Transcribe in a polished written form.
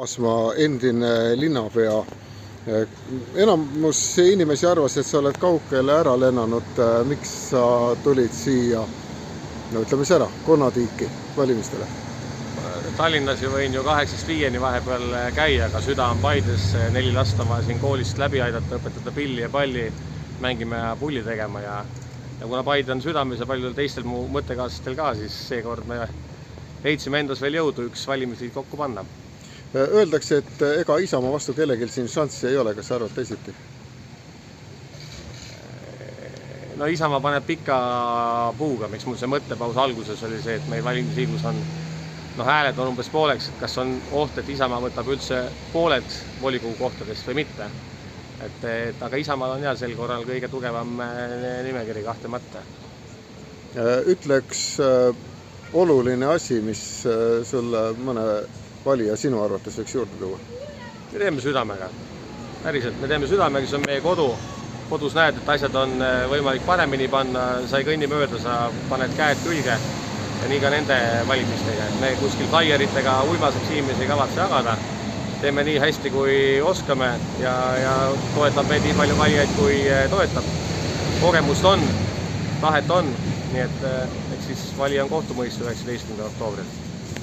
Asma endine linnapea. Enamus inimesi arvas, et sa oled kaugele ära lennanud. Miks sa tulid siia, no ütleme ära, Konnatiiki valimistele? Tallinnas võin ju 8–5 vahepeal käia, aga süda on Paides, 4 last on vaja siin koolist läbi aidata, õpetada pilli ja palli, mängime ja pulli tegema ja kuna Paide on südames ja paljudel teistel mu mõttekaaslastel ka, siis seekord me leidsime endas veel jõudu üks valimisliit kokku panna. Öeldakse, et ega Isamaa vastu kellelgi siin šanssi ei ole, kas sa arvad teisiti? No Isamaa paneb pika puuga, miks mul see mõttepaus alguses oli see, et meil valimisliidus on hääled on umbes pooleks, et kas on oht, et Isamaa võtab üldse pooled volikogu kohtadest või mitte. Aga Isamaal on sel korral kõige tugevam nimekiri kahtlemata. Ütle üks oluline asi, mis sulle mõne valija sinu arvates võiks juurde tuua? Me teeme südamega. Päriselt, me teeme südamega, see on meie kodu. Kodus näed, et asjad on võimalik paremini panna, sa ei kõnni mööda, sa paned käed külge ja nii ka nende valimistega. Me kuskil flaieritega uimaseks inimesi ei kavatse jagada. Teeme nii hästi, kui oskame ja toetab meid nii palju valijaid, kui toetab. Kogemust on, tahet on, nii et siis valija on kohtumõistu 19. oktoobril.